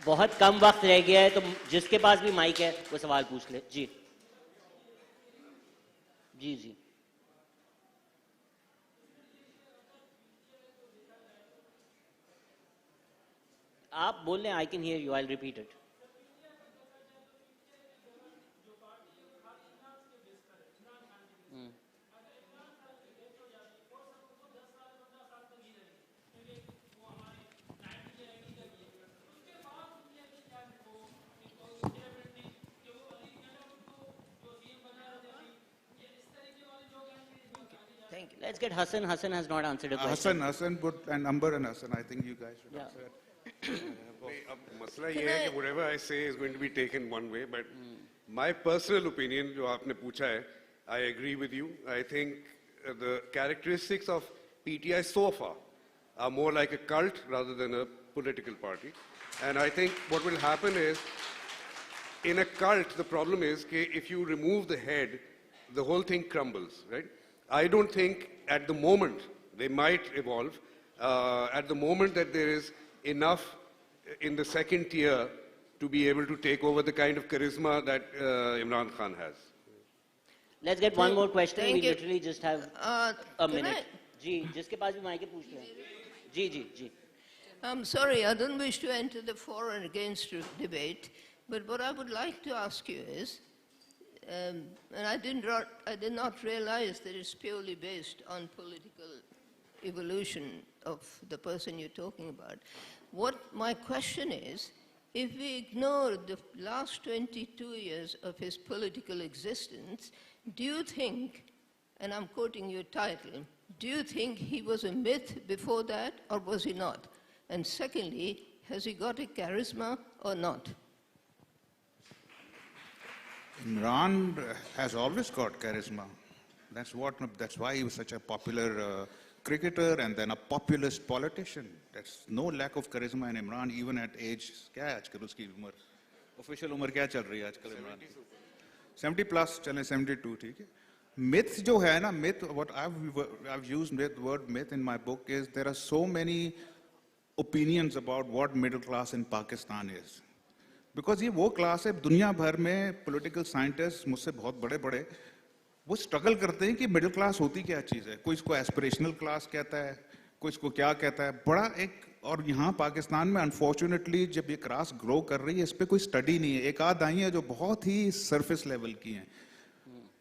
बहुत कम वक्त रह गया है, तो जिसके पास भी माइक है वो सवाल पूछ ले. जी जी जी. आप बोल लें, I can hear you. I'll repeat it. Thank you. Let's get Hasan. Hasan has not answered a question. Hasan, and Amber and Hasan, I think you guys should answer it. अब मसला ये है कि whatever I say is going to be taken one way, but my personal opinion जो आपने पूछा है, I agree with you. I think the characteristics of PTI so far are more like a cult rather than a political party. And I think what will happen is, in a cult, the problem is that if you remove the head, the whole thing crumbles, right? I don't think at the moment, they might evolve, at the moment that there is enough in the second tier to be able to take over the kind of charisma that Imran Khan has. Let's get one more question. Thank We you. literally just have a minute. जी, जिसके पास भी mic है पूछ लें. जी जी जी. I'm sorry, I don't wish to enter the for and against debate, but what I would like to ask you is, and I did not realize that it's purely based on political evolution of the person you're talking about. What my question is, if we ignore the last 22 years of his political existence, do you think, and I'm quoting your title, do you think he was a myth before that, or was he not? And secondly, has he got a charisma or not? Imran has always got charisma. That's why he was such a popular cricketer and then a populist politician. There's no lack of charisma in Imran, even at age. क्या है आजकल उसकी उम्र? Official उम्र क्या चल रही है आजकल इमरान की? 70 plus, चले 72, ठीक है? Myth जो है ना, myth. What I've used the word myth in my book is there are so many opinions about what middle class in Pakistan is. Because ये वो class है दुनिया भर में political scientists मुझसे बहुत बड़े वो struggle करते हैं कि middle class होती क्या चीज़ है. कोई इसको aspirational class कहता है, कोई इसको क्या कहता है. बड़ा एक और यहाँ पाकिस्तान में unfortunately जब ये class grow कर रही है इस पे कोई study नहीं है. एक आध आई है जो बहुत ही surface level की हैं.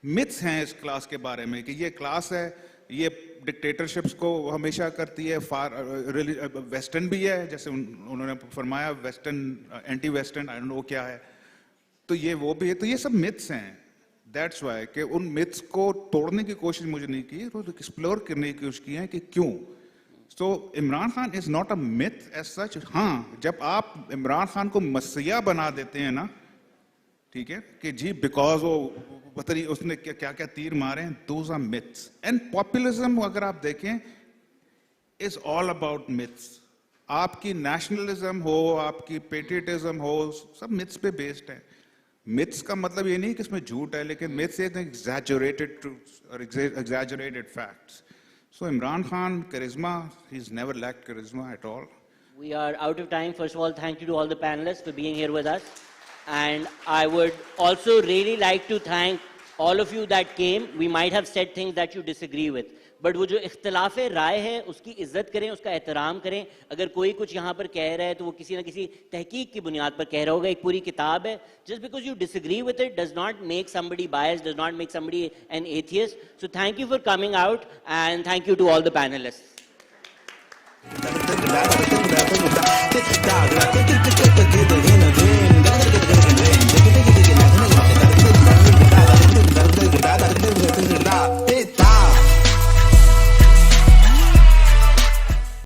Myths हैं इस class के बारे में कि ये class है, ये dictatorships को हमेशा करती है, western भी है, जैसे उन्होंने फरमाया western, anti-western, I don't know क्या है, तो ये वो भी है, तो ये सब myths हैं. That's why कि उन myths को तोड़ने की कोशिश मुझे नहीं की, तो explore करने की कोशिश की है कि क्यों. So Imran Khan is not a myth as such. हाँ, जब आप इमरान खान को मसीहा बना देते हैं ना, ठीक है, कि जी because वो पता नहीं उसने क्या क्या तीर मारे हैं, those are myths. And populism अगर आप देखें is all about myths. आपकी nationalism हो, आपकी patriotism हो, सब myths पे based है. Myths का मतलब ये नहीं कि इसमें झूठ है, लेकिन myths is exaggerated truths or exaggerated facts. So Imran Khan, charisma, he's never lacked charisma at all. We are out of time. First of all, thank you to all the panelists for being here with us. And I would also really like to thank all of you that came. We might have said things that you disagree with. But वो जो इख्तिलाफ राय है उसकी इज्जत करें, उसका एहतराम करें. अगर कोई कुछ यहाँ पर कह रहा है तो वो किसी न किसी तहकीक की बुनियाद पर कह रहा होगा. एक पूरी किताब है. Just because you disagree with it does not make somebody biased, does not make somebody an atheist. So thank you for coming out and thank you to all the panelists.